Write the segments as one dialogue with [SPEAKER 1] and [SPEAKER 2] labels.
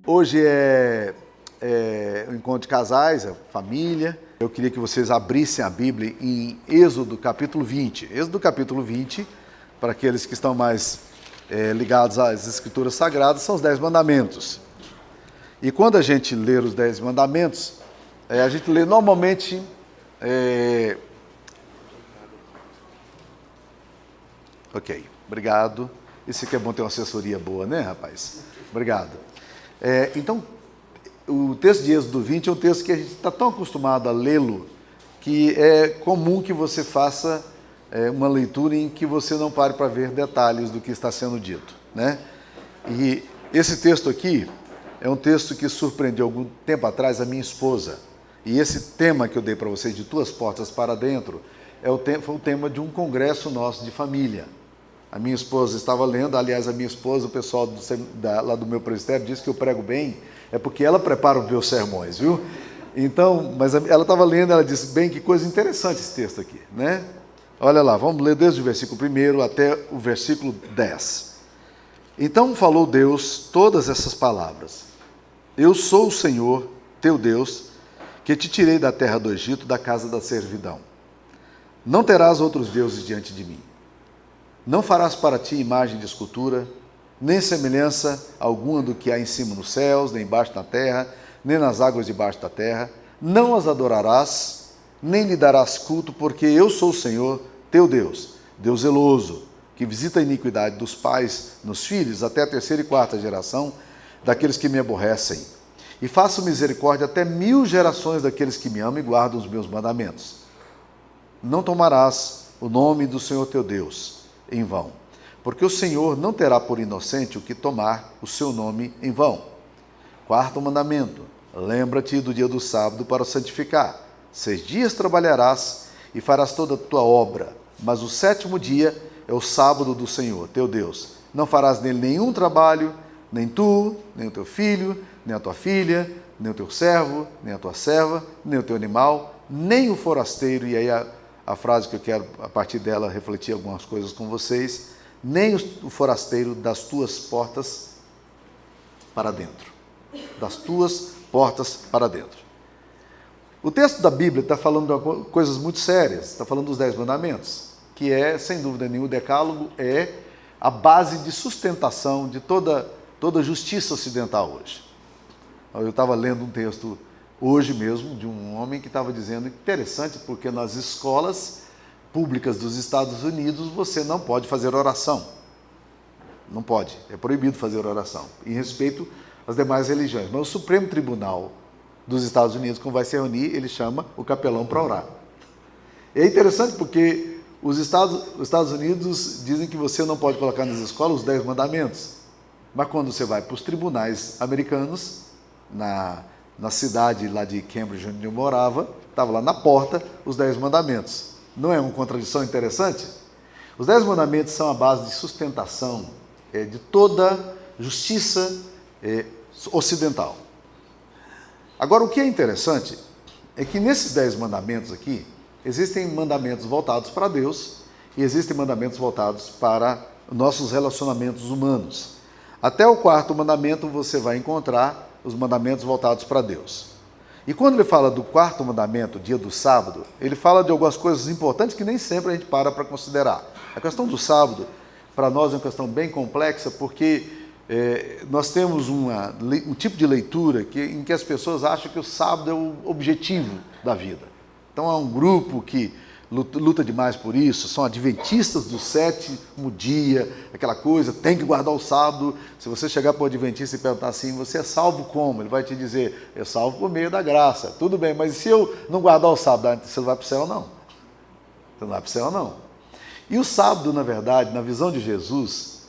[SPEAKER 1] Hoje é um encontro de casais, família. Eu queria que vocês abrissem a Bíblia em Êxodo capítulo 20. Êxodo capítulo 20, para aqueles que estão mais ligados às Escrituras Sagradas, são os 10 mandamentos. E quando a gente lê os 10 mandamentos, a gente lê normalmente... Ok, obrigado. Isso aqui é bom ter uma assessoria boa, né, rapaz? Obrigado. Então, o texto de Êxodo 20 é um texto que a gente está tão acostumado a lê-lo que é comum que você faça uma leitura em que você não pare para ver detalhes do que está sendo dito, né? E esse texto aqui é um texto que surpreendeu algum tempo atrás a minha esposa. E esse tema que eu dei para vocês, de tuas portas para dentro, foi o tema de um congresso nosso de família. A minha esposa estava lendo, aliás, a minha esposa, o pessoal lá do meu presbitério disse que eu prego bem, é porque ela prepara os meus sermões, viu? Então, mas ela estava lendo, ela disse, bem, que coisa interessante esse texto aqui, né? Olha lá, vamos ler desde o versículo 1 até o versículo 10. Então falou Deus todas essas palavras. Eu sou o Senhor, teu Deus, que te tirei da terra do Egito, da casa da servidão. Não terás outros deuses diante de mim. Não farás para ti imagem de escultura, nem semelhança alguma do que há em cima nos céus, nem embaixo na terra, nem nas águas debaixo da terra. Não as adorarás, nem lhe darás culto, porque eu sou o Senhor, teu Deus, Deus zeloso, que visita a iniquidade dos pais nos filhos, até a 3ª e 4ª geração daqueles que me aborrecem. E faço misericórdia até 1000 gerações daqueles que me amam e guardam os meus mandamentos. Não tomarás o nome do Senhor teu Deus em vão, porque o Senhor não terá por inocente o que tomar o seu nome em vão. 4º mandamento, lembra-te do dia do sábado para o santificar. 6 dias trabalharás e farás toda a tua obra, mas o 7º dia é o sábado do Senhor, teu Deus. Não farás nele nenhum trabalho, nem tu, nem o teu filho, nem a tua filha, nem o teu servo, nem a tua serva, nem o teu animal, nem o forasteiro, e aí a frase que eu quero, a partir dela, refletir algumas coisas com vocês, nem o forasteiro das tuas portas para dentro. Das tuas portas para dentro. O texto da Bíblia está falando de coisas muito sérias, está falando dos 10 mandamentos, que sem dúvida nenhuma, o decálogo é a base de sustentação de toda justiça ocidental hoje. Eu estava lendo um texto hoje mesmo de um homem que estava dizendo, interessante, porque nas escolas públicas dos Estados Unidos você não pode fazer oração. Não pode, é proibido fazer oração, em respeito às demais religiões. Mas o Supremo Tribunal dos Estados Unidos, quando vai se reunir, ele chama o capelão para orar. E é interessante porque os Estados Unidos dizem que você não pode colocar nas escolas os 10 mandamentos. Mas quando você vai para os tribunais americanos, na cidade lá de Cambridge, onde eu morava, estava lá na porta os 10 mandamentos. Não é uma contradição interessante? Os 10 mandamentos são a base de sustentação de toda justiça ocidental. Agora, o que é interessante é que nesses 10 mandamentos aqui, existem mandamentos voltados para Deus e existem mandamentos voltados para nossos relacionamentos humanos. Até o 4º mandamento você vai encontrar os mandamentos voltados para Deus. E quando ele fala do 4º mandamento, dia do sábado, ele fala de algumas coisas importantes que nem sempre a gente para considerar. A questão do sábado, para nós, é uma questão bem complexa, porque nós temos um tipo de leitura em que as pessoas acham que o sábado é o objetivo da vida. Então, há um grupo que luta demais por isso, são adventistas do 7º dia, aquela coisa, tem que guardar o sábado. Se você chegar para o adventista e perguntar assim, você é salvo como? Ele vai te dizer, é salvo por meio da graça. Tudo bem, mas se eu não guardar o sábado, você não vai para o céu, não. Você não vai para o céu, não. E o sábado, na verdade, na visão de Jesus,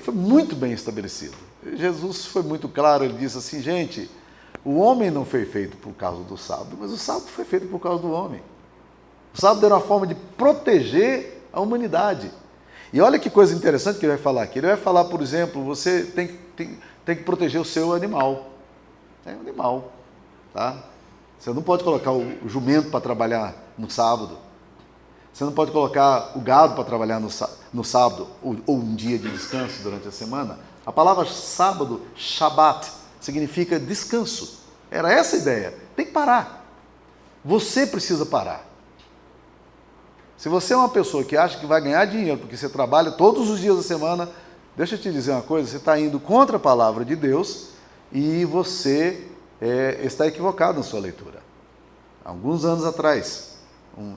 [SPEAKER 1] foi muito bem estabelecido. Jesus foi muito claro, ele disse assim, gente, o homem não foi feito por causa do sábado, mas o sábado foi feito por causa do homem. O sábado era uma forma de proteger a humanidade. E olha que coisa interessante que ele vai falar aqui. Ele vai falar, por exemplo, você tem que proteger o seu animal. É um animal, tá? Você não pode colocar o jumento para trabalhar no sábado. Você não pode colocar o gado para trabalhar no sábado ou um dia de descanso durante a semana. A palavra sábado, Shabat, significa descanso. Era essa a ideia. Tem que parar. Você precisa parar. Se você é uma pessoa que acha que vai ganhar dinheiro porque você trabalha todos os dias da semana, deixa eu te dizer uma coisa, você está indo contra a palavra de Deus e você está equivocado na sua leitura. Há alguns anos atrás,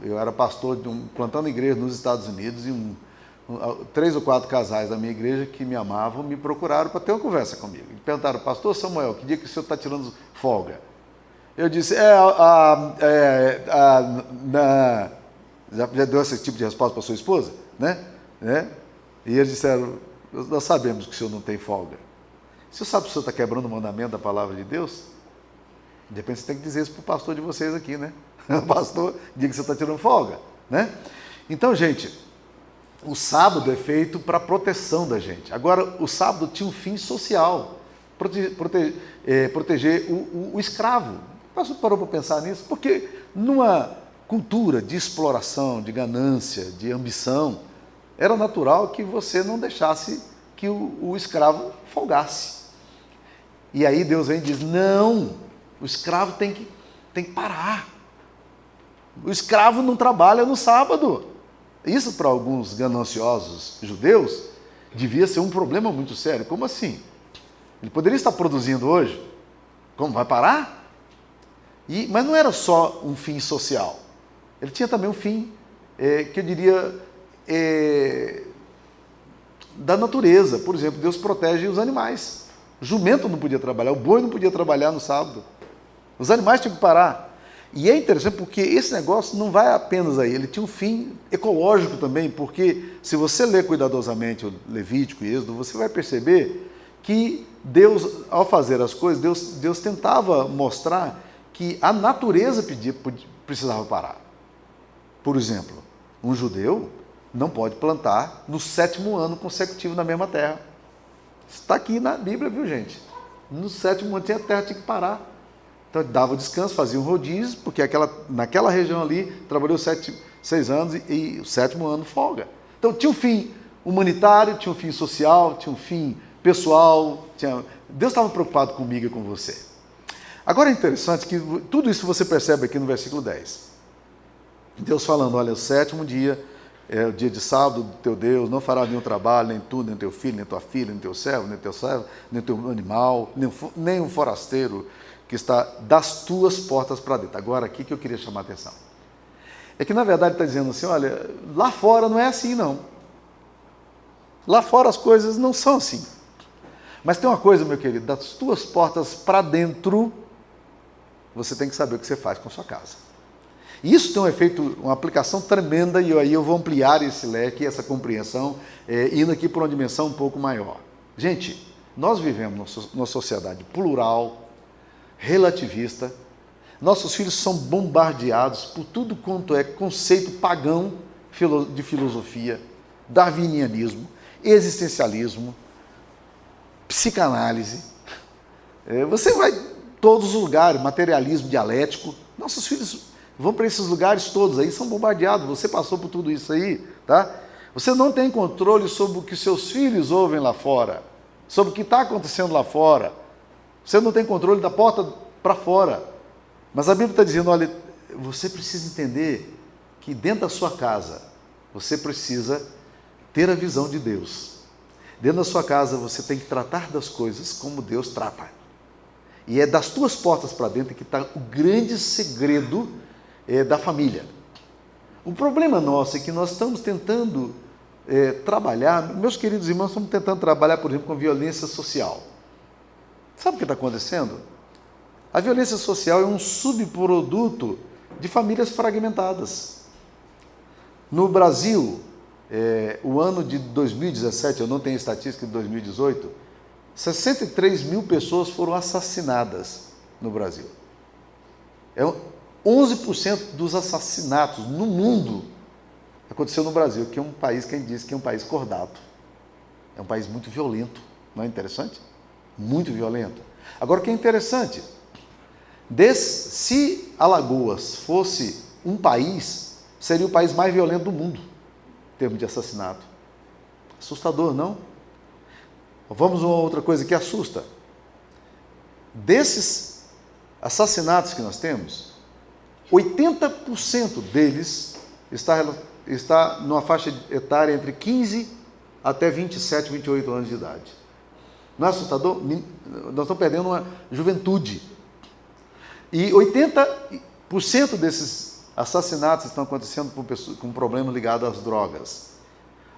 [SPEAKER 1] eu era pastor plantando igreja nos Estados Unidos e 3 ou 4 casais da minha igreja que me amavam me procuraram para ter uma conversa comigo. E perguntaram, pastor Samuel, que dia que o senhor está tirando folga? Eu disse, já deu esse tipo de resposta para sua esposa? Né? E eles disseram, nós sabemos que o senhor não tem folga. O senhor sabe que o senhor está quebrando o mandamento da palavra de Deus? De repente você tem que dizer isso para o pastor de vocês aqui, né? O pastor diga que você está tirando folga, né? Então, gente, o sábado é feito para proteção da gente. Agora, o sábado tinha um fim social, proteger o escravo. O pastor parou para pensar nisso? Porque numa cultura de exploração, de ganância, de ambição, era natural que você não deixasse que o escravo folgasse. E aí Deus vem e diz, não, o escravo tem que parar. O escravo não trabalha no sábado. Isso para alguns gananciosos judeus devia ser um problema muito sério. Como assim? Ele poderia estar produzindo hoje? Como vai parar? Mas não era só um fim social. Ele tinha também um fim, que eu diria, da natureza. Por exemplo, Deus protege os animais. O jumento não podia trabalhar, o boi não podia trabalhar no sábado. Os animais tinham que parar. E é interessante porque esse negócio não vai apenas aí, ele tinha um fim ecológico também, porque se você ler cuidadosamente o Levítico e Êxodo, você vai perceber que Deus, ao fazer as coisas, Deus tentava mostrar que a natureza precisava parar. Por exemplo, um judeu não pode plantar no 7º ano consecutivo na mesma terra. Está aqui na Bíblia, viu, gente? No 7º ano a terra tinha que parar. Então dava descanso, fazia um rodízio, porque naquela região ali trabalhou 6 anos e o 7º ano folga. Então tinha um fim humanitário, tinha um fim social, tinha um fim pessoal. Deus estava preocupado comigo e com você. Agora é interessante que tudo isso você percebe aqui no versículo 10. Deus falando, olha, o 7º dia é o dia de sábado do teu Deus, não fará nenhum trabalho, nem tu, nem teu filho, nem tua filha, nem teu servo, nem teu animal, nem um forasteiro que está das tuas portas para dentro. Agora, aqui que eu queria chamar a atenção. É que, na verdade, está dizendo assim, olha, lá fora não é assim, não. Lá fora as coisas não são assim. Mas tem uma coisa, meu querido, das tuas portas para dentro, você tem que saber o que você faz com a sua casa. E isso tem um efeito, uma aplicação tremenda, e aí eu vou ampliar esse leque, essa compreensão, indo aqui para uma dimensão um pouco maior. Gente, nós vivemos numa sociedade plural, relativista. Nossos filhos são bombardeados por tudo quanto é conceito pagão de filosofia, darwinianismo, existencialismo, psicanálise. Você vai em todos os lugares, materialismo dialético. Nossos filhos vão para esses lugares todos aí, são bombardeados. Você passou por tudo isso aí, tá? Você não tem controle sobre o que seus filhos ouvem lá fora, sobre o que está acontecendo lá fora. Você não tem controle da porta para fora. Mas a Bíblia está dizendo, olha, você precisa entender que dentro da sua casa, você precisa ter a visão de Deus. Dentro da sua casa, você tem que tratar das coisas como Deus trata. E é das tuas portas para dentro que está o grande segredo da família. O problema nosso é que nós estamos tentando trabalhar, meus queridos irmãos, estamos tentando trabalhar, por exemplo, com violência social. Sabe o que está acontecendo? A violência social é um subproduto de famílias fragmentadas. No Brasil, o ano de 2017, eu não tenho estatística de 2018, 63 mil pessoas foram assassinadas no Brasil. 11% dos assassinatos no mundo aconteceu no Brasil, que é um país, quem diz que é um país cordato. É um país muito violento, não é interessante? Muito violento. Agora, o que é interessante, se Alagoas fosse um país, seria o país mais violento do mundo, em termos de assassinato. Assustador, não? Vamos a uma outra coisa que assusta. desses assassinatos que nós temos, 80% deles está numa faixa etária entre 15 até 27, 28 anos de idade. Não é assustador? Nós estamos perdendo uma juventude. E 80% desses assassinatos estão acontecendo com problemas ligados às drogas.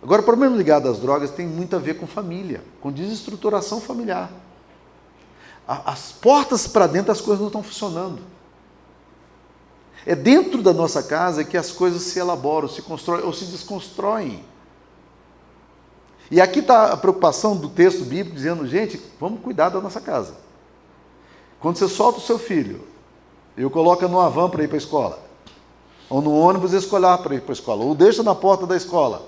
[SPEAKER 1] Agora, o problema ligado às drogas tem muito a ver com família, com desestruturação familiar. As portas para dentro, as coisas não estão funcionando. É dentro da nossa casa que as coisas se elaboram, se constroem ou se desconstroem. E aqui está a preocupação do texto bíblico dizendo, gente, vamos cuidar da nossa casa. Quando você solta o seu filho e o coloca numa van para ir para a escola, ou no ônibus escolar para ir para a escola, ou deixa na porta da escola,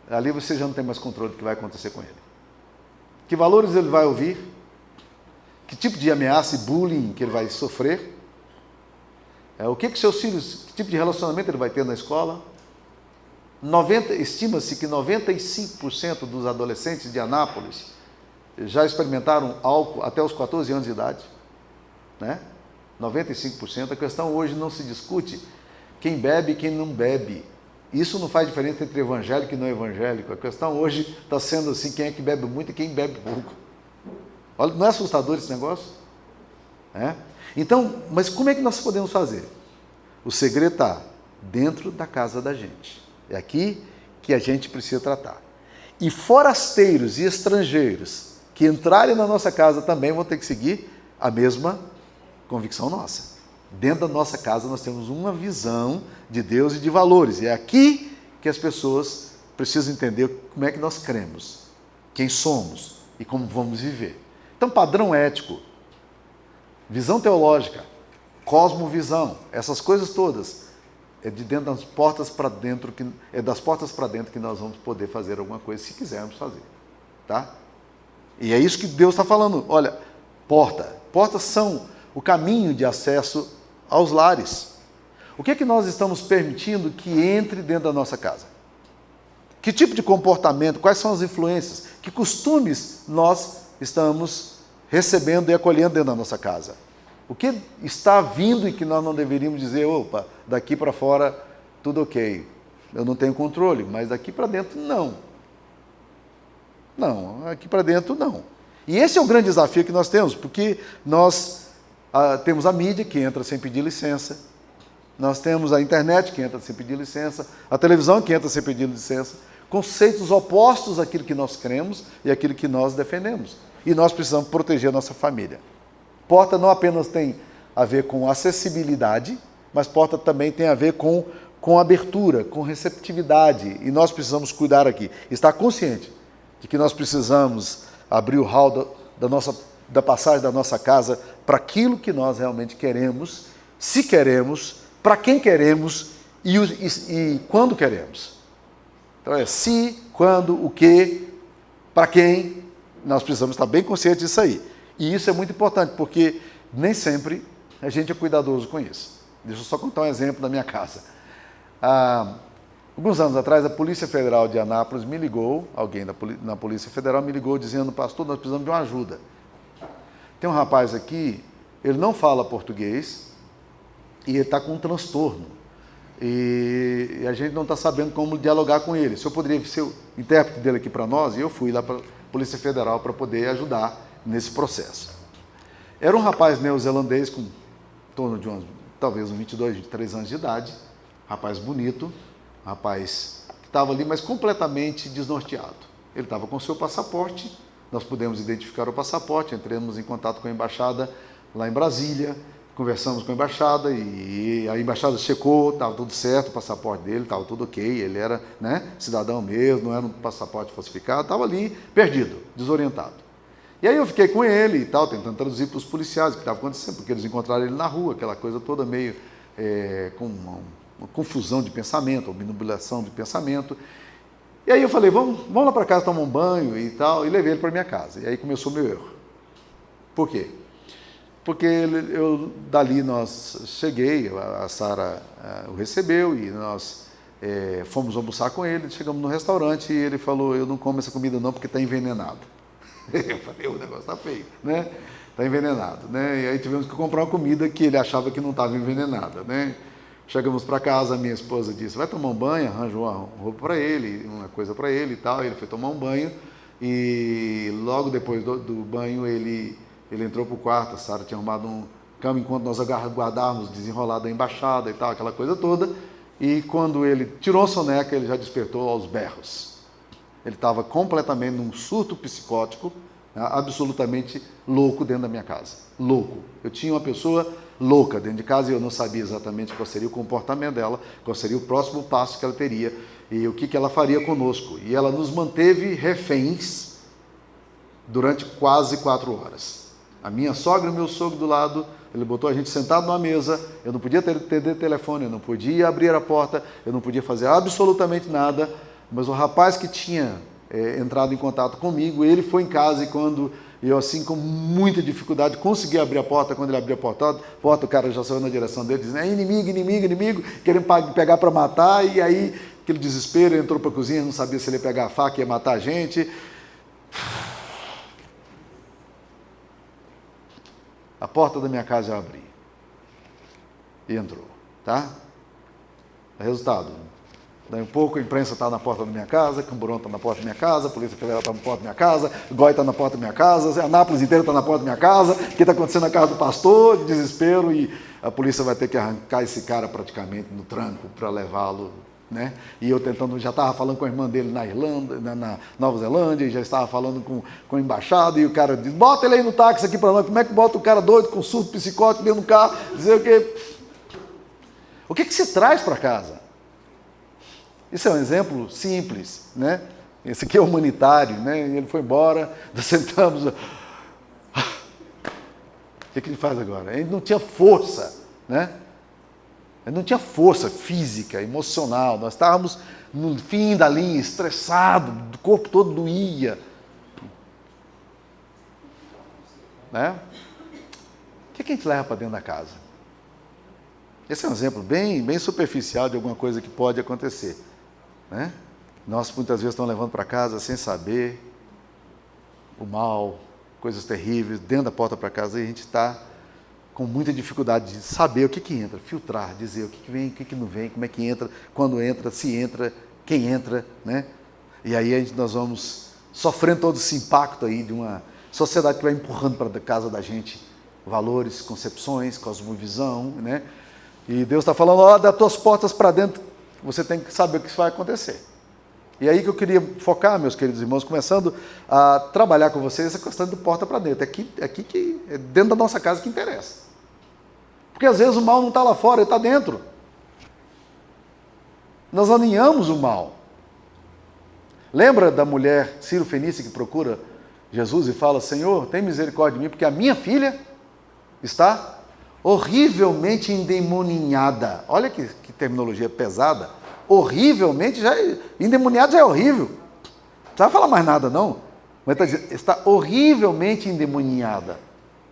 [SPEAKER 1] ali você já não tem mais controle do que vai acontecer com ele. Que valores ele vai ouvir? Que tipo de ameaça e bullying que ele vai sofrer? O que seus filhos, que tipo de relacionamento ele vai ter na escola? Estima-se que 95% dos adolescentes de Anápolis já experimentaram álcool até os 14 anos de idade. Né? 95%. A questão hoje não se discute quem bebe e quem não bebe. Isso não faz diferença entre evangélico e não evangélico. A questão hoje está sendo assim, quem é que bebe muito e quem bebe pouco. Olha, não é assustador esse negócio? Então, mas como é que nós podemos fazer? O segredo está dentro da casa da gente. É aqui que a gente precisa tratar. E forasteiros e estrangeiros que entrarem na nossa casa também vão ter que seguir a mesma convicção nossa. Dentro da nossa casa nós temos uma visão de Deus e de valores. E é aqui que as pessoas precisam entender como é que nós cremos, quem somos e como vamos viver. Então, padrão ético, visão teológica, cosmovisão, essas coisas todas, é de dentro das portas para dentro, das portas para dentro que nós vamos poder fazer alguma coisa, se quisermos fazer. Tá? E é isso que Deus está falando. Olha, portas são o caminho de acesso aos lares. O que é que nós estamos permitindo que entre dentro da nossa casa? Que tipo de comportamento, quais são as influências, que costumes nós estamos recebendo e acolhendo dentro da nossa casa? O que está vindo e que nós não deveríamos dizer, opa, daqui para fora tudo ok, eu não tenho controle, mas daqui para dentro não. Não, aqui para dentro não. E esse é o grande desafio que nós temos, porque nós temos a mídia que entra sem pedir licença, nós temos a internet que entra sem pedir licença, a televisão que entra sem pedir licença, conceitos opostos àquilo que nós cremos e àquilo que nós defendemos. E nós precisamos proteger a nossa família. Porta não apenas tem a ver com acessibilidade, mas porta também tem a ver com abertura, com receptividade. E nós precisamos cuidar aqui. Estar consciente de que nós precisamos abrir o hall da passagem da nossa casa para aquilo que nós realmente queremos, se queremos, para quem queremos e quando queremos. Então é se, quando, o que, para quem, nós precisamos estar bem conscientes disso aí. E isso é muito importante, porque nem sempre a gente é cuidadoso com isso. Deixa eu só contar um exemplo da minha casa. Alguns anos atrás, a Polícia Federal de Anápolis me ligou, alguém na Polícia Federal me ligou dizendo, pastor, nós precisamos de uma ajuda. Tem um rapaz aqui, ele não fala português e ele está com um transtorno. E a gente não está sabendo como dialogar com ele. Se eu poderia ser o intérprete dele aqui para nós, e eu fui lá para a Polícia Federal para poder ajudar nesse processo. Era um rapaz neozelandês com em torno de talvez uns 22, 23 anos de idade, rapaz bonito, rapaz que estava ali, mas completamente desnorteado. Ele estava com seu passaporte, nós pudemos identificar o passaporte, entramos em contato com a embaixada lá em Brasília, conversamos com a embaixada e a embaixada checou, estava tudo certo, o passaporte dele estava tudo ok, ele era cidadão mesmo, não era um passaporte falsificado, estava ali perdido, desorientado. E aí eu fiquei com ele e tal, tentando traduzir para os policiais o que estava acontecendo, porque eles encontraram ele na rua, aquela coisa toda meio com uma confusão de pensamento, obnubilação de pensamento. E aí eu falei, vamos lá para casa tomar um banho e tal, e levei ele para minha casa. E aí começou o meu erro. Por quê? Porque dali nós cheguei, a Sara o recebeu e nós fomos almoçar com ele, chegamos no restaurante e ele falou, eu não como essa comida não porque está envenenado. Eu falei, o negócio está feio, né? Está envenenado, né? E aí tivemos que comprar uma comida que ele achava que não estava envenenada, né? Chegamos para casa, minha esposa disse, vai tomar um banho, arranjou uma roupa para ele, uma coisa para ele e tal. Ele foi tomar um banho e logo depois do banho ele entrou para o quarto. A Sara tinha arrumado um cama enquanto nós aguardávamos desenrolar da embaixada e tal, aquela coisa toda. E quando ele tirou a soneca, ele já despertou aos berros. Ele estava completamente num surto psicótico, absolutamente louco dentro da minha casa. Louco. Eu tinha uma pessoa louca dentro de casa e eu não sabia exatamente qual seria o comportamento dela, qual seria o próximo passo que ela teria e o que ela faria conosco. E ela nos manteve reféns durante quase 4 horas. A minha sogra e o meu sogro do lado, ele botou a gente sentado numa mesa, eu não podia atender telefone, eu não podia abrir a porta, eu não podia fazer absolutamente nada, mas o rapaz que tinha entrado em contato comigo, ele foi em casa e quando eu, assim, com muita dificuldade, consegui abrir a porta. Quando ele abriu a porta, o cara já saiu na direção dele, dizendo, inimigo, querendo pegar para matar, e aí, aquele desespero, ele entrou para a cozinha, não sabia se ele ia pegar a faca e ia matar a gente. A porta da minha casa eu abri. E entrou, tá? Resultado, daí um pouco a imprensa está na porta da minha casa, Camburão está na porta da minha casa, a Polícia Federal está na porta da minha casa, Goi está na porta da minha casa, Anápolis inteira está na porta da minha casa, o que está acontecendo na casa do pastor, desespero, e a polícia vai ter que arrancar esse cara praticamente no tranco para levá-lo, né? E eu tentando, já estava falando com a irmã dele na Irlanda, na Nova Zelândia, e já estava falando com a embaixada, e o cara diz, bota ele aí no táxi aqui para nós. Como é que bota o cara doido com surto psicótico dentro do carro, dizer o quê? O que se traz para casa? Isso é um exemplo simples, né? Esse aqui é humanitário, né? Ele foi embora, nós sentamos. O que ele faz agora? Ele não tinha força, né? Ele não tinha força física, emocional. Nós estávamos no fim da linha, estressado, o corpo todo doía, né? O que a gente leva para dentro da casa? Esse é um exemplo bem superficial de alguma coisa que pode acontecer, né? Nós muitas vezes estamos levando para casa sem saber o mal, coisas terríveis, dentro da porta para casa, e a gente está com muita dificuldade de saber o que entra, filtrar, dizer o que vem, o que não vem, como é que entra, quando entra, se entra, quem entra, né? E aí nós vamos sofrendo todo esse impacto aí de uma sociedade que vai empurrando para a casa da gente valores, concepções, cosmovisão, né? E Deus está falando, ó, das tuas portas para dentro, você tem que saber o que vai acontecer. E aí que eu queria focar, meus queridos irmãos, começando a trabalhar com vocês essa questão do porta para dentro. É aqui que é dentro da nossa casa que interessa. Porque às vezes o mal não está lá fora, ele está dentro. Nós aninhamos o mal. Lembra da mulher Ciro Fenícia que procura Jesus e fala, Senhor, tem misericórdia de mim, porque a minha filha está horrivelmente endemoninhada. Olha que terminologia pesada. Horrivelmente, endemoniado já é horrível. Não precisa falar mais nada, não. Mas está horrivelmente endemoniada.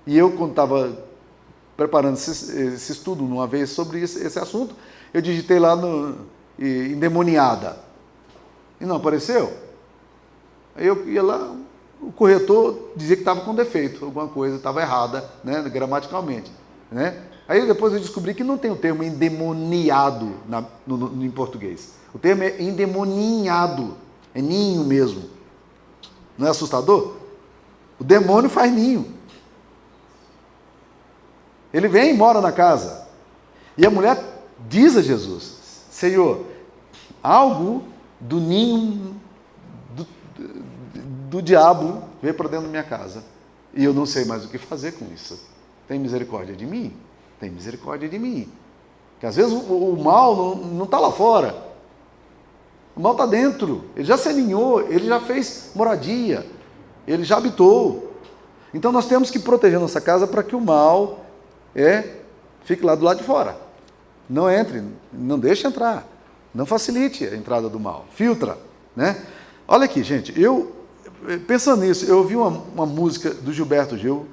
[SPEAKER 1] E eu, quando estava preparando esse estudo uma vez sobre esse assunto, eu digitei lá no endemoniada. E não apareceu. Aí eu ia lá, o corretor dizia que estava com defeito, alguma coisa estava errada, né, gramaticalmente, né? Aí depois eu descobri que não tem o termo endemoniado em português. O termo é endemoninhado, é ninho mesmo. Não é assustador? O demônio faz ninho. Ele vem e mora na casa. E a mulher diz a Jesus, Senhor, algo do ninho do diabo veio para dentro da minha casa. E eu não sei mais o que fazer com isso. Tem misericórdia de mim? Tem misericórdia de mim. Porque às vezes o mal não está lá fora. O mal está dentro. Ele já se aninhou, ele já fez moradia, ele já habitou. Então nós temos que proteger nossa casa para que o mal fique lá do lado de fora. Não entre, não deixe entrar. Não facilite a entrada do mal. Filtra, né? Olha aqui, gente, pensando nisso, eu ouvi uma música do Gilberto Gil,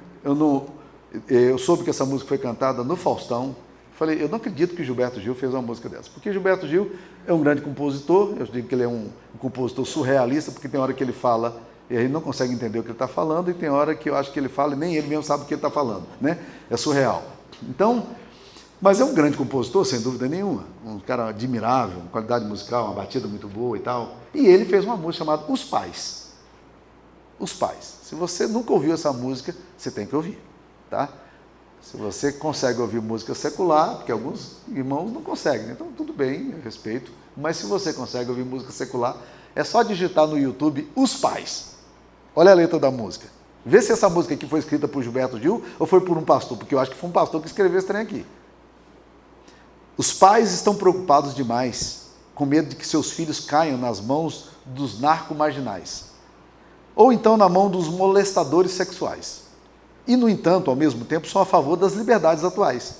[SPEAKER 1] eu soube que essa música foi cantada no Faustão. Falei, eu não acredito que o Gilberto Gil fez uma música dessa, porque Gilberto Gil é um grande compositor, eu digo que ele é um compositor surrealista, porque tem hora que ele fala E aí não consegue entender o que ele está falando, e tem hora que eu acho que ele fala e nem ele mesmo sabe o que ele está falando, né? É surreal. Então, mas é um grande compositor, sem dúvida nenhuma, um cara admirável, uma qualidade musical, uma batida muito boa e tal. E ele fez uma música chamada Os Pais. Os Pais. Se você nunca ouviu essa música, você tem que ouvir, tá? Se você consegue ouvir música secular, porque alguns irmãos não conseguem, então tudo bem, eu respeito. Mas se você consegue ouvir música secular, é só digitar no YouTube Os Pais. Olha a letra da música. Vê se essa música aqui foi escrita por Gilberto Gil ou foi por um pastor, porque eu acho que foi um pastor que escreveu esse trem aqui. Os pais estão preocupados demais, com medo de que seus filhos caiam nas mãos dos narcomarginais, ou então na mão dos molestadores sexuais. E, no entanto, ao mesmo tempo, são a favor das liberdades atuais.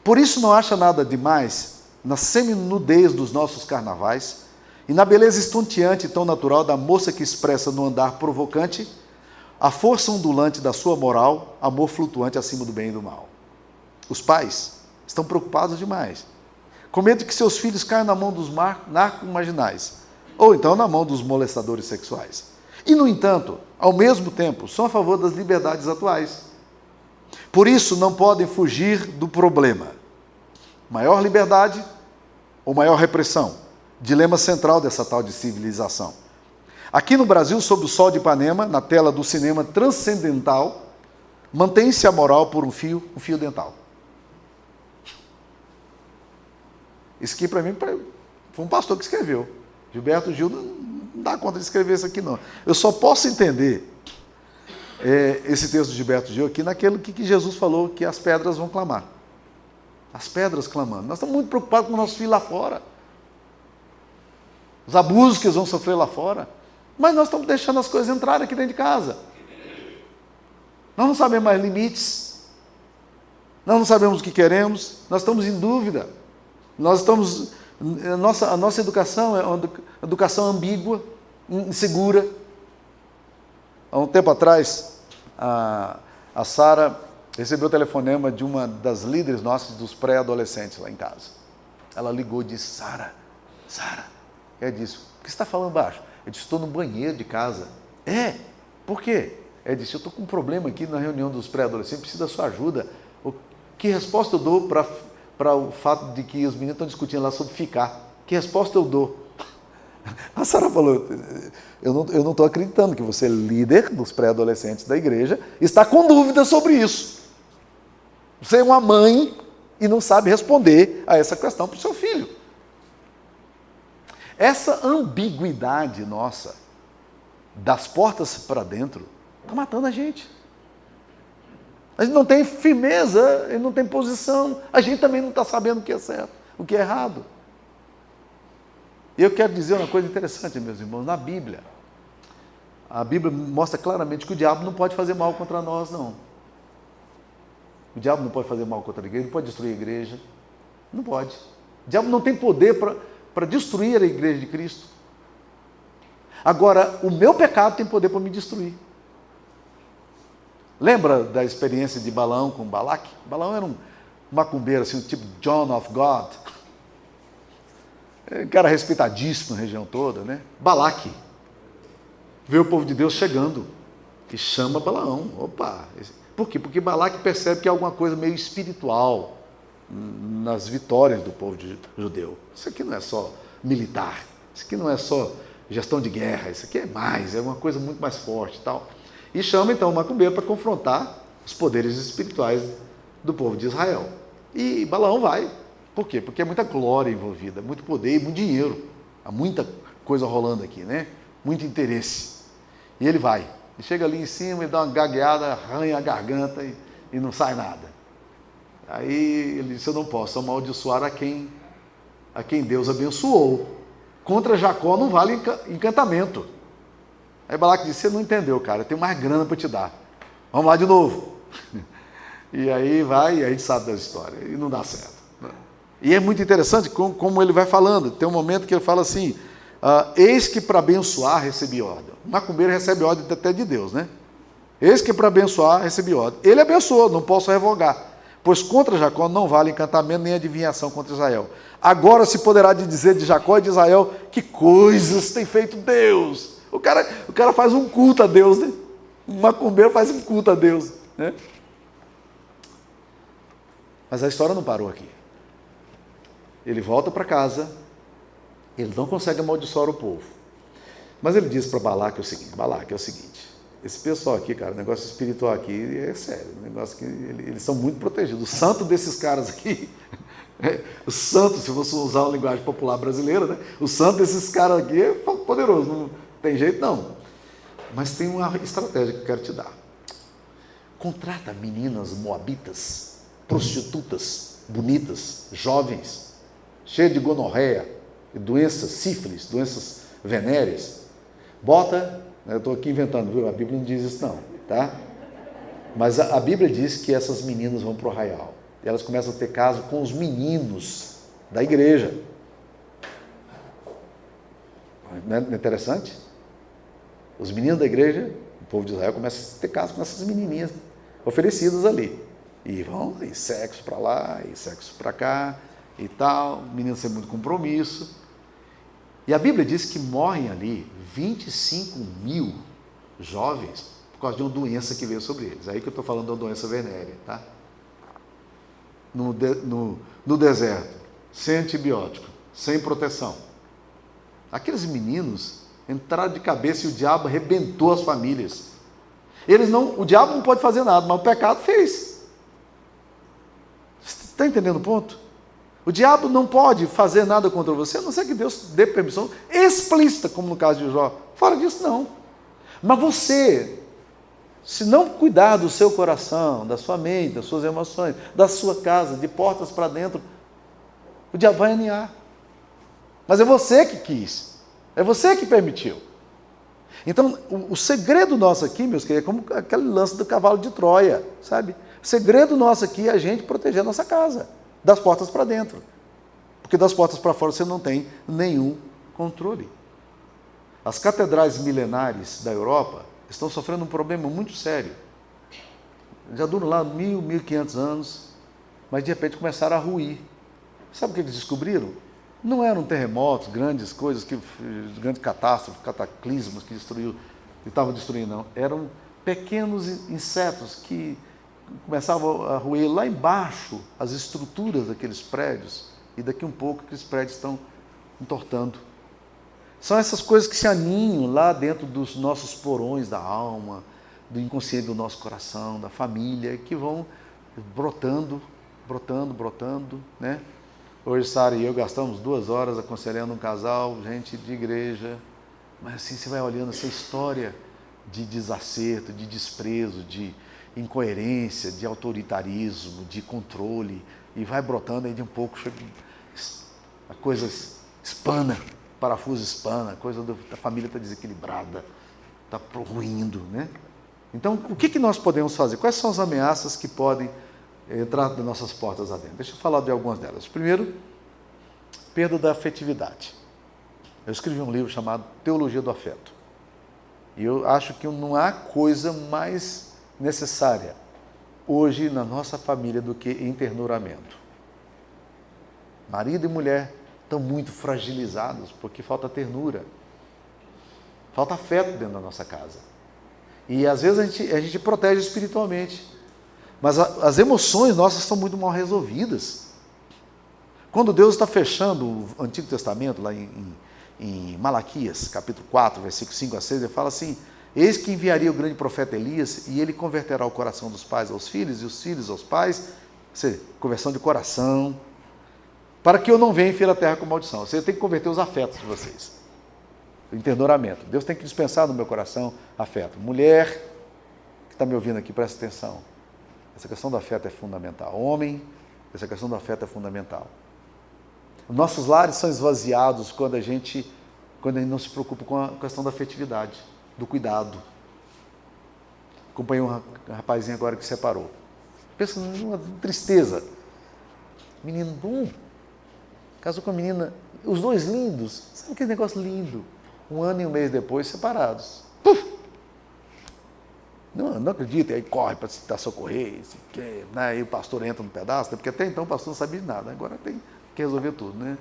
[SPEAKER 1] Por isso não acha nada demais na seminudez dos nossos carnavais e na beleza estonteante e tão natural da moça que expressa no andar provocante a força ondulante da sua moral, amor flutuante acima do bem e do mal. Os pais estão preocupados demais, com medo de que seus filhos caiam na mão dos narco-marginais, ou então na mão dos molestadores sexuais. E, no entanto, ao mesmo tempo, são a favor das liberdades atuais. Por isso, não podem fugir do problema. Maior liberdade ou maior repressão? Dilema central dessa tal de civilização. Aqui no Brasil, sob o sol de Ipanema, na tela do cinema transcendental, mantém-se a moral por um fio dental. Isso aqui, para mim, foi um pastor que escreveu. Gilberto Gil não dá conta de escrever isso aqui, não. Eu só posso entender esse texto de Gilberto Gil aqui naquele que Jesus falou que as pedras vão clamar. As pedras clamando. Nós estamos muito preocupados com o nosso filho lá fora. Os abusos que eles vão sofrer lá fora. Mas nós estamos deixando as coisas entrarem aqui dentro de casa. Nós não sabemos mais limites. Nós não sabemos o que queremos. Nós estamos em dúvida. A nossa educação é uma educação ambígua, insegura. Há um tempo atrás, a Sara recebeu o telefonema de uma das líderes nossas dos pré-adolescentes lá em casa. Ela ligou e disse: Sara, ela disse: por que você está falando baixo? Eu disse: estou no banheiro de casa. Por quê? Ela disse: eu estou com um problema aqui na reunião dos pré-adolescentes, preciso da sua ajuda. Que resposta eu dou para o fato de que os meninos estão discutindo lá sobre ficar? Que resposta eu dou? A Sara falou: eu não estou acreditando que você, líder dos pré-adolescentes da igreja, está com dúvida sobre isso. Você é uma mãe e não sabe responder a essa questão para o seu filho. Essa ambiguidade nossa, das portas para dentro, está matando a gente. A gente não tem firmeza, a gente não tem posição, a gente também não está sabendo o que é certo, o que é errado. E eu quero dizer uma coisa interessante, meus irmãos, na Bíblia. A Bíblia mostra claramente que o diabo não pode fazer mal contra nós, não. O diabo não pode fazer mal contra a igreja, não pode destruir a igreja. Não pode. O diabo não tem poder para destruir a igreja de Cristo. Agora, o meu pecado tem poder para me destruir. Lembra da experiência de Balaão com Balaque? Balaão era um macumbeiro, assim, tipo John of God. Um cara respeitadíssimo na região toda, né? Balaque. Vê o povo de Deus chegando e chama Balaão. Opa! Por quê? Porque Balaque percebe que há alguma coisa meio espiritual nas vitórias do povo judeu. Isso aqui não é só militar, isso aqui não é só gestão de guerra, isso aqui é mais, é uma coisa muito mais forte e tal. E chama então o macumbeiro para confrontar os poderes espirituais do povo de Israel. E Balaão vai. Por quê? Porque é muita glória envolvida, muito poder e muito dinheiro. Há muita coisa rolando aqui, né? Muito interesse. E ele vai. Ele chega ali em cima, ele dá uma gagueada, arranha a garganta e não sai nada. Aí ele disse: eu não posso amaldiçoar a quem Deus abençoou. Contra Jacó não vale encantamento. Aí Balaque disse: você não entendeu, cara, eu tenho mais grana para te dar. Vamos lá de novo. E aí vai, e a gente sabe da história. E não dá certo. E é muito interessante como ele vai falando. Tem um momento que ele fala assim: eis que para abençoar recebi ordem. O macumbeiro recebe ordem até de Deus, né? Eis que para abençoar recebi ordem. Ele abençoou, não posso revogar. Pois contra Jacó não vale encantamento nem adivinhação contra Israel. Agora se poderá dizer de Jacó e de Israel: que coisas tem feito Deus! O cara faz um culto a Deus, né? Um macumbeiro faz um culto a Deus, né? Mas a história não parou aqui. Ele volta para casa, ele não consegue amaldiçoar o povo. Mas ele diz para Balaque o seguinte, esse pessoal aqui, cara, o negócio espiritual aqui é sério, o negócio que eles são muito protegidos. O santo desses caras aqui, o santo, se você usar a linguagem popular brasileira, né? O santo desses caras aqui é poderoso, não tem jeito não. Mas tem uma estratégia que eu quero te dar. Contrata meninas moabitas, prostitutas, bonitas, jovens, cheias de gonorreia, doenças, sífilis, doenças venéreas. Bota, eu estou aqui inventando, viu? A Bíblia não diz isso não, tá? Mas a Bíblia diz que essas meninas vão para o arraial. E elas começam a ter caso com os meninos da igreja. Não é interessante? Os meninos da igreja, o povo de Israel, começa a ter caso com essas menininhas oferecidas ali. E vão, e sexo para lá, e sexo para cá, e tal, meninos sem muito compromisso. E a Bíblia diz que morrem ali 25 mil jovens por causa de uma doença que veio sobre eles. Aí que eu estou falando de uma doença venérea, tá? No deserto, sem antibiótico, sem proteção. Aqueles meninos entraram de cabeça e o diabo arrebentou as famílias. O diabo não pode fazer nada, mas o pecado fez. Você está entendendo o ponto? O diabo não pode fazer nada contra você, a não ser que Deus dê permissão explícita, como no caso de Jó. Fora disso, não. Mas você, se não cuidar do seu coração, da sua mente, das suas emoções, da sua casa, de portas para dentro, o diabo vai aninhar. Mas é você que quis. É você que permitiu. Então, o segredo nosso aqui, meus queridos, é como aquele lance do cavalo de Troia, sabe? O segredo nosso aqui é a gente proteger a nossa casa, das portas para dentro. Porque das portas para fora você não tem nenhum controle. As catedrais milenares da Europa estão sofrendo um problema muito sério. Já duram lá 1.500 anos, mas de repente começaram a ruir. Sabe o que eles descobriram? Não eram terremotos, grandes coisas, grandes catástrofes, cataclismos que estavam destruindo, não. Eram pequenos insetos que começavam a roer lá embaixo as estruturas daqueles prédios, e daqui um pouco aqueles prédios estão entortando. São essas coisas que se aninham lá dentro dos nossos porões da alma, do inconsciente do nosso coração, da família, que vão brotando, né? Hoje, Sara e eu gastamos 2 horas aconselhando um casal, gente de igreja, mas assim você vai olhando essa história de desacerto, de desprezo, de incoerência, de autoritarismo, de controle, e vai brotando aí de um pouco, a coisa espana, o parafuso espana, a coisa da família está desequilibrada, está ruindo, né? Então, o que nós podemos fazer? Quais são as ameaças que podem entrar das nossas portas adentro? Deixa eu falar de algumas delas. Primeiro, perda da afetividade. Eu escrevi um livro chamado Teologia do Afeto. E eu acho que não há coisa mais necessária hoje na nossa família do que enternuramento. Marido e mulher estão muito fragilizados porque falta ternura, falta afeto dentro da nossa casa. E às vezes a gente protege espiritualmente, mas as emoções nossas estão muito mal resolvidas. Quando Deus está fechando o Antigo Testamento, lá em Malaquias, capítulo 4, versículo 5 a 6, ele fala assim: eis que enviaria o grande profeta Elias, e ele converterá o coração dos pais aos filhos, e os filhos aos pais, ou seja, conversão de coração, para que eu não venha e fira a terra com maldição. Você tem que converter os afetos de vocês. O enternuramento. Deus tem que dispensar no meu coração afeto. Mulher que está me ouvindo aqui, presta atenção. Essa questão do afeto é fundamental. Homem, essa questão do afeto é fundamental. Nossos lares são esvaziados quando a gente não se preocupa com a questão da afetividade, do cuidado. Acompanhei um rapazinho agora que se separou. Pensa numa tristeza. Menino bom, casou com a menina, os dois lindos. Sabe aquele negócio lindo? 1 ano e 1 mês depois, separados. Puf! Não acredito, e aí corre para tentar socorrer, né? Aí o pastor entra no pedaço, né? Porque até então o pastor não sabia de nada, agora tem que resolver tudo, né?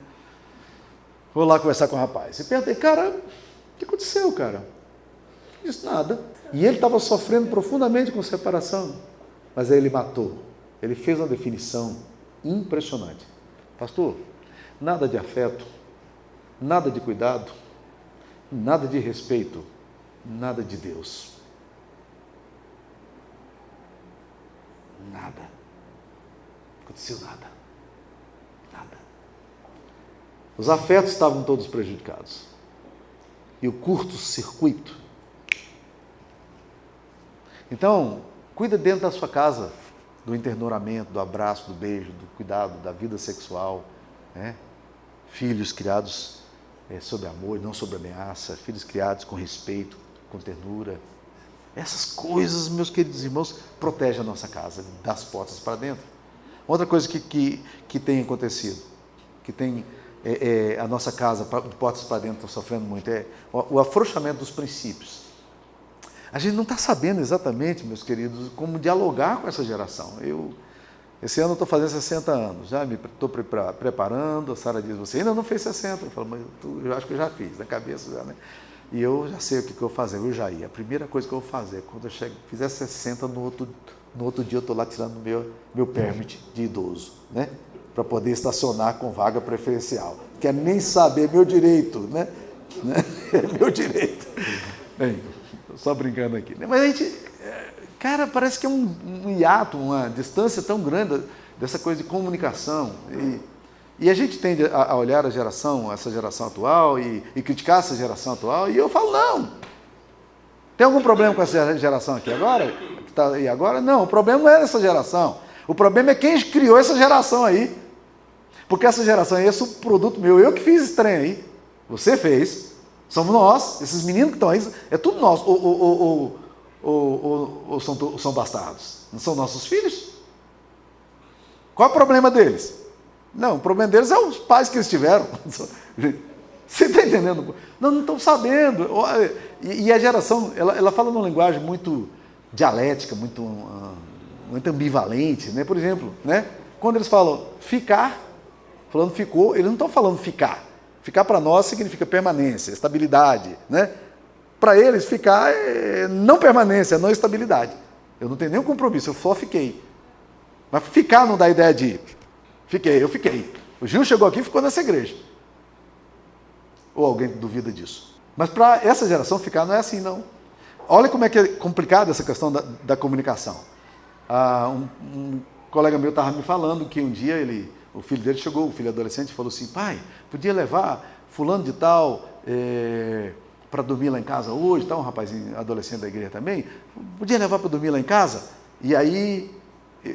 [SPEAKER 1] Vou lá conversar com o rapaz. E perguntei, cara, o que aconteceu, cara? Disse nada. E ele estava sofrendo profundamente com separação. Mas aí ele matou. Ele fez uma definição impressionante. Pastor, nada de afeto, nada de cuidado, nada de respeito, nada de Deus. Nada. Não aconteceu nada. Nada. Os afetos estavam todos prejudicados. E o curto-circuito. Então, cuida dentro da sua casa do internoramento, do abraço, do beijo, do cuidado, da vida sexual, né? Filhos criados sob amor, não sob ameaça, filhos criados com respeito, com ternura. Essas coisas, meus queridos irmãos, protegem a nossa casa das portas para dentro. Outra coisa que tem acontecido, que tem a nossa casa de portas para dentro sofrendo muito, é o afrouxamento dos princípios. A gente não está sabendo exatamente, meus queridos, como dialogar com essa geração. Esse ano eu estou fazendo 60 anos, já me estou preparando. A Sara diz, você ainda não fez 60? Eu falo, mas eu acho que eu já fiz, na cabeça já, né? E eu já sei o que eu vou fazer, eu já ia. A primeira coisa que eu vou fazer, quando eu fizer 60, no outro dia eu estou lá tirando meu permit de idoso, né? Para poder estacionar com vaga preferencial. Quer nem saber, é meu direito, né? É meu direito. Bem, só brincando aqui, né? Mas a gente, cara, parece que é um hiato, uma distância tão grande dessa coisa de comunicação. E a gente tende a olhar essa geração atual e criticar essa geração atual, e eu falo, não. Tem algum problema com essa geração aqui agora? Que está aí agora? Não, o problema não é essa geração. O problema é quem criou essa geração aí. Porque essa geração aí é produto meu. Eu que fiz esse trem aí. Você fez. Somos nós. Esses meninos que estão aí, é tudo nosso. Ou são bastardos? Não são nossos filhos? Qual é o problema deles? Não, o problema deles é os pais que eles tiveram. Você está entendendo? Não estão sabendo. E a geração, ela fala numa linguagem muito dialética, muito ambivalente, né? Por exemplo, né? Quando eles falam ficar, falando ficou, eles não estão falando ficar. Ficar para nós significa permanência, estabilidade, né? Para eles, ficar é não permanência, é não estabilidade. Eu não tenho nenhum compromisso, eu só fiquei. Mas ficar não dá ideia de eu fiquei. O Gil chegou aqui e ficou nessa igreja. Ou alguém duvida disso. Mas para essa geração ficar não é assim, não. Olha como é que é complicada essa questão da comunicação. Um colega meu estava me falando que um dia o filho dele chegou, o filho adolescente, e falou assim, pai, podia levar fulano de tal para dormir lá em casa hoje, tá, um rapazinho adolescente da igreja também, podia levar para dormir lá em casa? E aí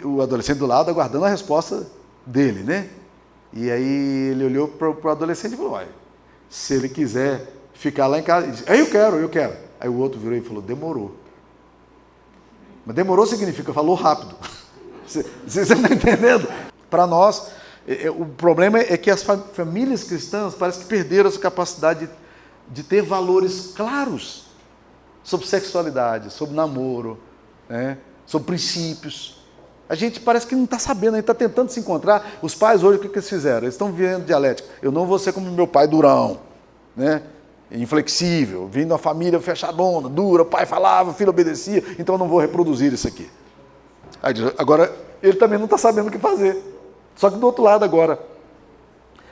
[SPEAKER 1] o adolescente do lado aguardando a resposta dele, né? E aí ele olhou para o adolescente e falou, olha, se ele quiser ficar lá em casa, ele disse, eu quero. Aí o outro virou e falou, demorou. Mas demorou significa, falou rápido. Você está entendendo? Para nós, o problema é que as famílias cristãs parece que perderam essa capacidade de ter valores claros sobre sexualidade, sobre namoro, né? Sobre princípios. A gente parece que não está sabendo, a gente está tentando se encontrar. Os pais hoje, o que eles fizeram? Eles estão vivendo dialética. Eu não vou ser como meu pai durão, né? Inflexível, vindo uma família fechadona, dura, o pai falava, o filho obedecia, então eu não vou reproduzir isso aqui. Agora, ele também não está sabendo o que fazer. Só que do outro lado agora.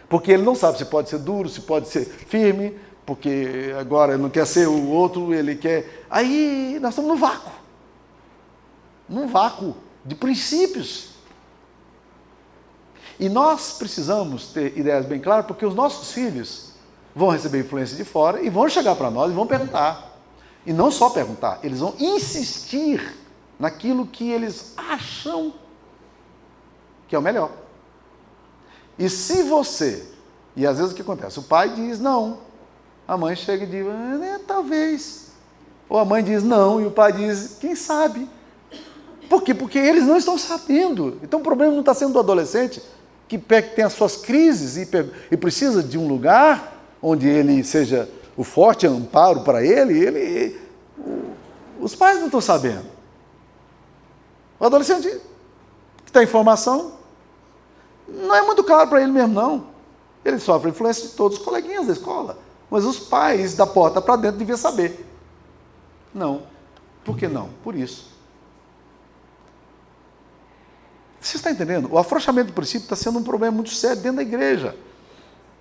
[SPEAKER 1] Porque ele não sabe se pode ser duro, se pode ser firme, porque agora ele não quer ser o outro, ele quer... Aí nós estamos no vácuo. Num vácuo de princípios. E nós precisamos ter ideias bem claras, porque os nossos filhos vão receber influência de fora e vão chegar para nós e vão perguntar. E não só perguntar, eles vão insistir naquilo que eles acham que é o melhor. E se você... E às vezes o que acontece? O pai diz não. A mãe chega e diz, talvez. Ou a mãe diz não e o pai diz, quem sabe? Por quê? Porque eles não estão sabendo. Então o problema não está sendo do adolescente que tem as suas crises e precisa de um lugar onde ele seja o forte amparo para ele. Os pais não estão sabendo. O adolescente que está em formação não é muito claro para ele mesmo, não. Ele sofre a influência de todos os coleguinhas da escola. Mas os pais da porta para dentro deviam saber. Não. Por que não? Por isso. Você está entendendo? O afrouxamento do princípio está sendo um problema muito sério dentro da igreja.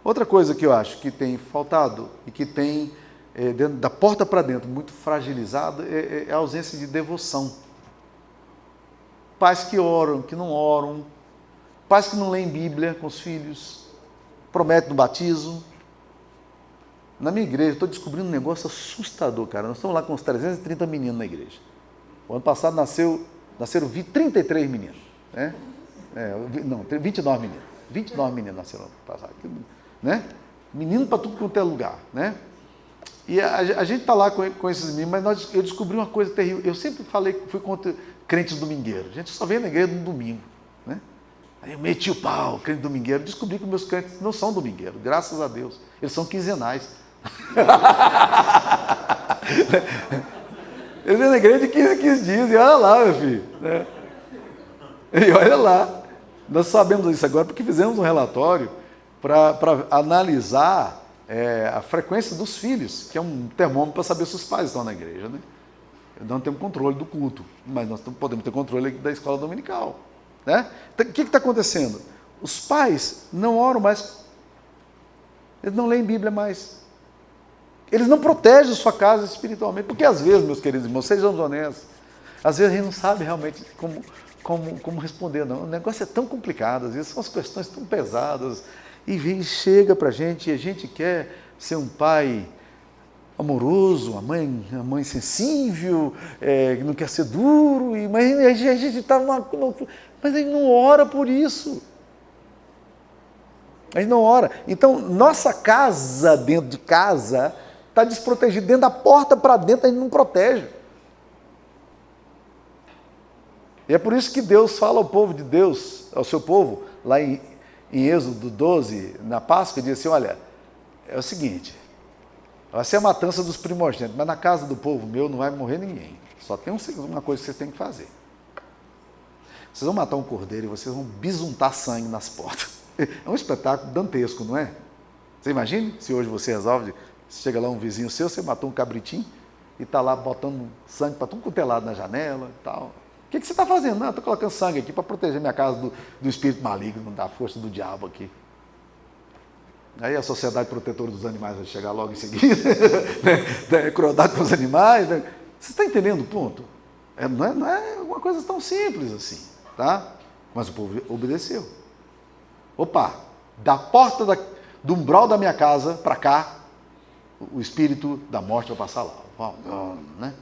[SPEAKER 1] Outra coisa que eu acho que tem faltado e que tem, dentro da porta para dentro, muito fragilizado, é a ausência de devoção. Pais que oram, que não oram, pais que não leem Bíblia com os filhos, prometem no batismo. Na minha igreja, estou descobrindo um negócio assustador, cara. Nós estamos lá com uns 330 meninos na igreja. O ano passado nasceram 33 meninos. Né? 29 meninos. 29 meninos nasceram no ano passado. Né? Menino para tudo quanto é lugar. Né? E a gente está lá com esses meninos, mas eu descobri uma coisa terrível. Eu sempre fui contra crentes domingueiros. A gente só vem na igreja no domingo. Né? Aí eu meti o pau, crente domingueiro. Descobri que meus crentes não são domingueiros, graças a Deus. Eles são quinzenais. Eles vêm na igreja de 15 em 15 dias. E olha lá, meu filho. Né? E olha lá. Nós sabemos isso agora porque fizemos um relatório para analisar a frequência dos filhos, que é um termômetro para saber se os pais estão na igreja. Né? Não temos controle do culto, mas nós podemos ter controle da escola dominical. Né? Então, o que está acontecendo? Os pais não oram mais, eles não leem Bíblia mais. Eles não protegem sua casa espiritualmente, porque às vezes, meus queridos irmãos, sejamos honestos, às vezes a gente não sabe realmente como responder, não. O negócio é tão complicado, às vezes são as questões tão pesadas, e chega para a gente, e a gente quer ser um pai amoroso, a mãe sensível, que não quer ser duro, mas a gente está mas a gente não ora por isso. A gente não ora. Então, nossa casa, dentro de casa, está desprotegida. Dentro da porta para dentro, a gente não protege. E é por isso que Deus fala ao povo de Deus, ao seu povo, lá em Êxodo 12, na Páscoa, diz assim, olha, é o seguinte, vai ser a matança dos primogênitos, mas na casa do povo meu não vai morrer ninguém. Só tem uma coisa que vocês têm que fazer. Vocês vão matar um cordeiro e vocês vão bisuntar sangue nas portas. É um espetáculo dantesco, não é? Você imagina se hoje você resolve, chega lá um vizinho seu, você matou um cabritinho e está lá botando sangue para tudo quanto é lado na janela e tal. O que você está fazendo? Não, estou colocando sangue aqui para proteger minha casa do espírito maligno, da força do diabo aqui. Aí a Sociedade Protetora dos Animais vai chegar logo em seguida, né? Crueldade com os animais. Né? Você está entendendo o ponto? Não é uma coisa tão simples assim, tá? Mas o povo obedeceu. Opa, da porta do umbral da minha casa para cá, o espírito da morte vai passar lá. Né?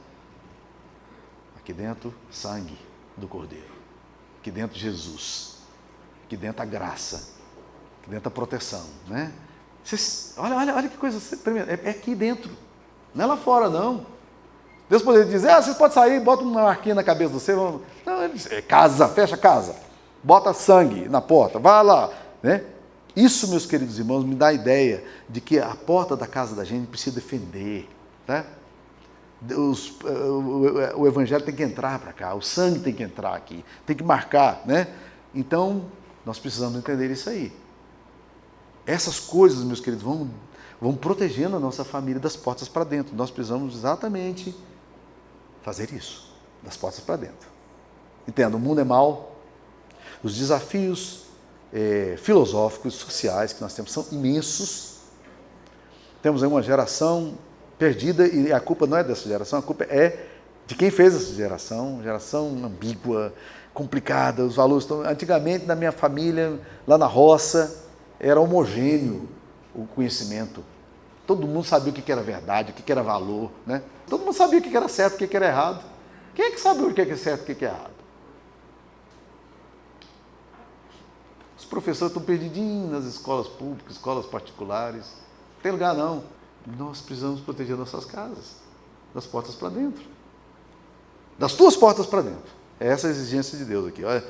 [SPEAKER 1] Aqui dentro, sangue do Cordeiro. Aqui dentro, Jesus. Aqui dentro, a graça. Aqui dentro, a proteção. Né? Olha que coisa tremenda. É aqui dentro. Não é lá fora, não. Deus poderia dizer, vocês podem sair, bota uma marquinha na cabeça do seu. Não, ele diz, casa, fecha a casa. Bota sangue na porta, vai lá. Né? Isso, meus queridos irmãos, me dá a ideia de que a porta da casa da gente precisa defender. Né? O evangelho tem que entrar para cá, o sangue tem que entrar aqui, tem que marcar. Né? Então, nós precisamos entender isso aí. Essas coisas, meus queridos, vão protegendo a nossa família das portas para dentro. Nós precisamos exatamente fazer isso, das portas para dentro. Entenda, o mundo é mau, os desafios filosóficos, sociais que nós temos são imensos. Temos aí uma geração perdida e a culpa não é dessa geração, a culpa é de quem fez essa geração ambígua, complicada, os valores estão... Antigamente, na minha família, lá na roça, era homogêneo o conhecimento. Todo mundo sabia o que era verdade, o que era valor, né? Todo mundo sabia o que era certo, o que era errado. Quem é que sabe o que é certo e o que é errado? Os professores estão perdidinhos nas escolas públicas, escolas particulares. Não tem lugar, não. Nós precisamos proteger nossas casas, das portas para dentro. Das tuas portas para dentro. É essa a exigência de Deus aqui. Olha,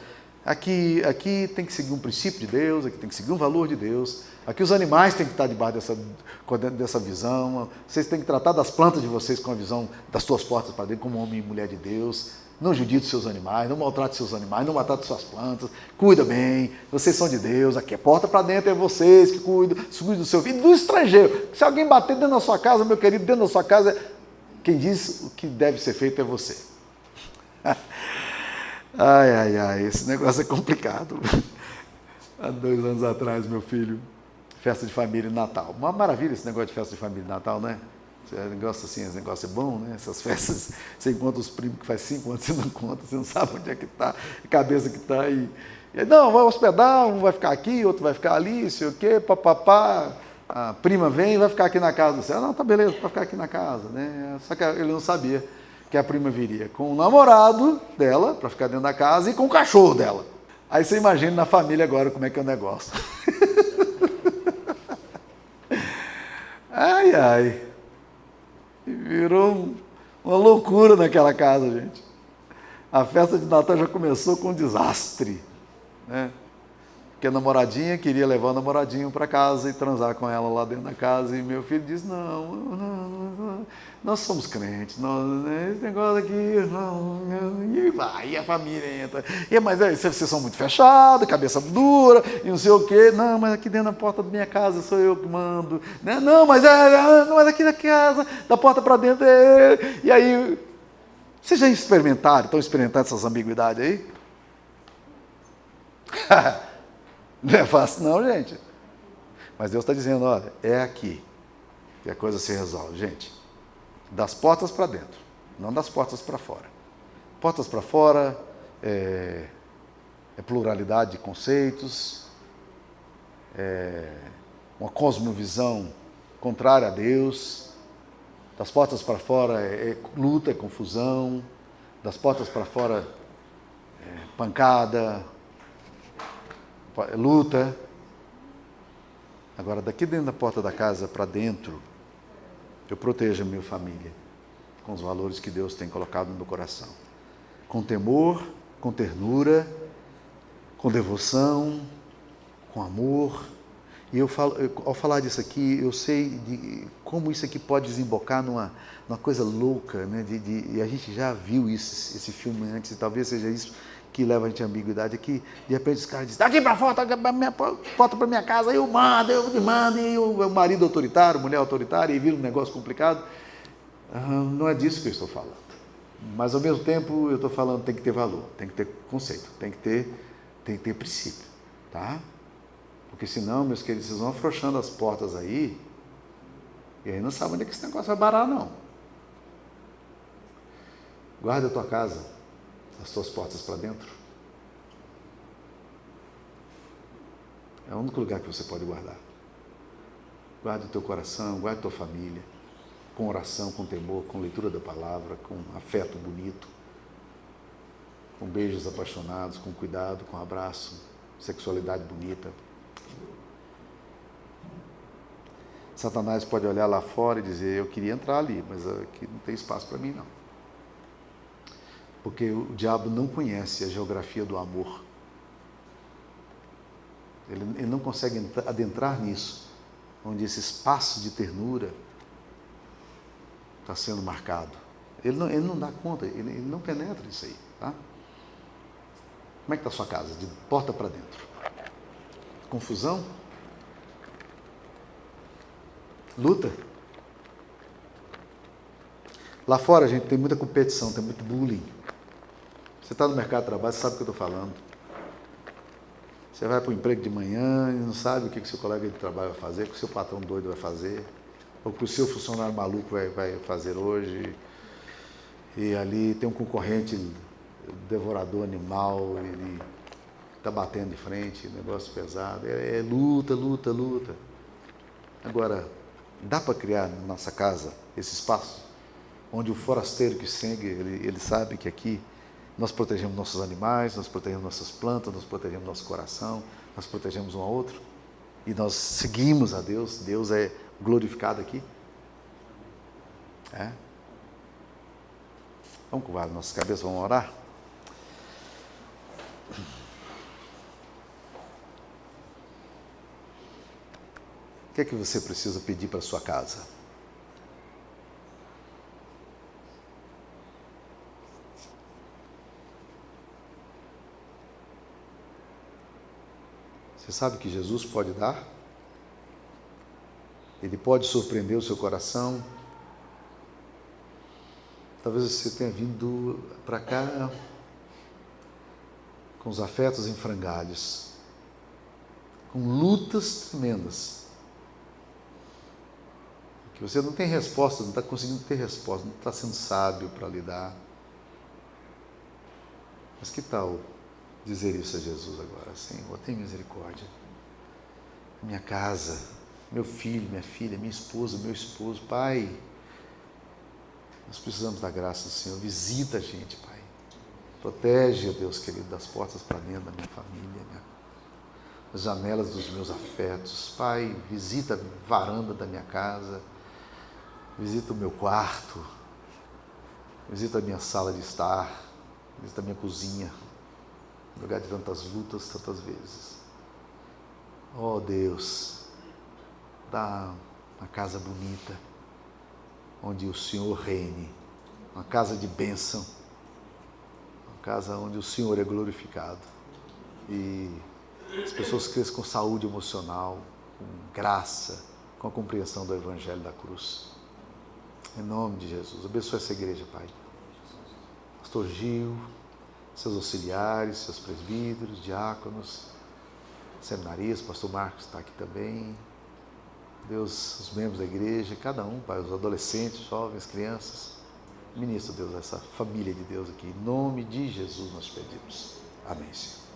[SPEAKER 1] aqui tem que seguir um princípio de Deus, aqui tem que seguir um valor de Deus. Aqui os animais têm que estar debaixo dessa visão. Vocês têm que tratar das plantas de vocês com a visão das suas portas para dentro, como homem e mulher de Deus. Não judie dos seus animais, não maltrate seus animais, não maltrate suas plantas. Cuida bem, vocês são de Deus. Aqui é porta para dentro, é vocês que cuidam do seu filho, do estrangeiro. Se alguém bater dentro da sua casa, meu querido, dentro da sua casa, Quem diz o que deve ser feito é você. Ai, esse negócio é complicado. Há 2 anos atrás, meu filho, festa de família e Natal. Uma maravilha esse negócio de festa de família e Natal, né? Esse negócio assim, esse negócio é bom, né? Essas festas, você encontra os primos que faz 5 anos, você não conta, você não sabe onde é que está, a cabeça que está. E aí, não, vai hospedar, um vai ficar aqui, outro vai ficar ali, sei o quê, papapá. A prima vem e vai ficar aqui na casa. Você, não, tá beleza, vai ficar aqui na casa, né? Só que ele não sabia que a prima viria com o namorado dela, para ficar dentro da casa, e com o cachorro dela. Aí você imagina na família agora como é que é o negócio. Ai. Virou uma loucura naquela casa, gente. A festa de Natal já começou com um desastre, né? Porque a namoradinha queria levar o namoradinho para casa e transar com ela lá dentro da casa. E meu filho disse, não, nós somos crentes, esse negócio aqui, não. E vai, a família entra. Mas vocês são muito fechados, cabeça dura, e não sei o quê. Não, mas aqui dentro da porta da minha casa sou eu que mando. Não, mas aqui na casa, da porta para dentro é ele. E aí, vocês já estão experimentando essas ambiguidades aí? Não é fácil não, gente. Mas Deus está dizendo, olha, é aqui que a coisa se resolve. Gente, das portas para dentro, não das portas para fora. Portas para fora é pluralidade de conceitos, é uma cosmovisão contrária a Deus. Das portas para fora é luta, é confusão. Das portas para fora é pancada, luta. Agora, daqui dentro da porta da casa para dentro, eu protejo a minha família com os valores que Deus tem colocado no meu coração. Com temor, com ternura, com devoção, com amor. E ao falar disso aqui, eu sei de como isso aqui pode desembocar numa coisa louca, né? E a gente já viu esse filme antes, e talvez seja isso que leva a gente à ambiguidade, que de repente os caras dizem, daqui para fora, volta para minha casa, eu mando, e o marido autoritário, mulher autoritária, e vira um negócio complicado. Não é disso que eu estou falando. Mas ao mesmo tempo eu estou falando, tem que ter valor, tem que ter conceito, tem que ter princípio, tá? Porque senão, meus queridos, vocês vão afrouxando as portas aí, e aí não sabem onde é que esse negócio vai parar, não. Guarda a tua casa, as tuas portas para dentro. É o único lugar que você pode guardar. Guarda o teu coração, guarda a tua família, com oração, com temor, com leitura da palavra, com afeto bonito, com beijos apaixonados, com cuidado, com abraço, sexualidade bonita. Satanás pode olhar lá fora e dizer, eu queria entrar ali, mas aqui não tem espaço para mim, não. Porque o diabo não conhece a geografia do amor. Ele não consegue adentrar nisso, onde esse espaço de ternura está sendo marcado. Ele não dá conta, ele não penetra isso aí, tá? Como é que está a sua casa? De porta para dentro. Confusão? Luta? Lá fora, gente, tem muita competição, tem muito bullying. Você está no mercado de trabalho, você sabe o que eu estou falando. Você vai para o emprego de manhã e não sabe o que o seu colega de trabalho vai fazer, o que o seu patrão doido vai fazer, ou o que o seu funcionário maluco vai fazer hoje. E ali tem um concorrente devorador animal, ele está batendo de frente, negócio pesado. É luta. Agora, dá para criar na nossa casa esse espaço onde o forasteiro que segue, ele sabe que aqui nós protegemos nossos animais, nós protegemos nossas plantas, nós protegemos nosso coração, nós protegemos um ao outro, e nós seguimos a Deus, Deus é glorificado aqui. Vamos curvar as nossas cabeças, vamos orar? O que é que você precisa pedir para a sua casa? Você sabe que Jesus pode dar? Ele pode surpreender o seu coração. Talvez você tenha vindo para cá com os afetos em frangalhos, com lutas tremendas, que você não tem resposta, não está conseguindo ter resposta, não está sendo sábio para lidar. Mas que tal dizer isso a Jesus agora? Senhor, tem misericórdia. Minha casa, meu filho, minha filha, minha esposa, meu esposo, Pai, nós precisamos da graça do Senhor. Visita a gente, Pai. Protege, ó Deus querido, das portas para dentro da minha família, as janelas dos meus afetos. Pai, visita a varanda da minha casa, visita o meu quarto, visita a minha sala de estar, visita a minha cozinha, lugar de tantas lutas, tantas vezes. Ó Deus, dá uma casa bonita, onde o Senhor reine, uma casa de bênção, uma casa onde o Senhor é glorificado e as pessoas cresçam com saúde emocional, com graça, com a compreensão do Evangelho da cruz. Em nome de Jesus, abençoe essa igreja, Pai. Pastor Gil, seus auxiliares, seus presbíteros, diáconos, seminaristas, pastor Marcos está aqui também. Deus, os membros da igreja, cada um, Pai, os adolescentes, jovens, crianças. Ministra, Deus, essa família de Deus aqui. Em nome de Jesus nós pedimos. Amém, Senhor.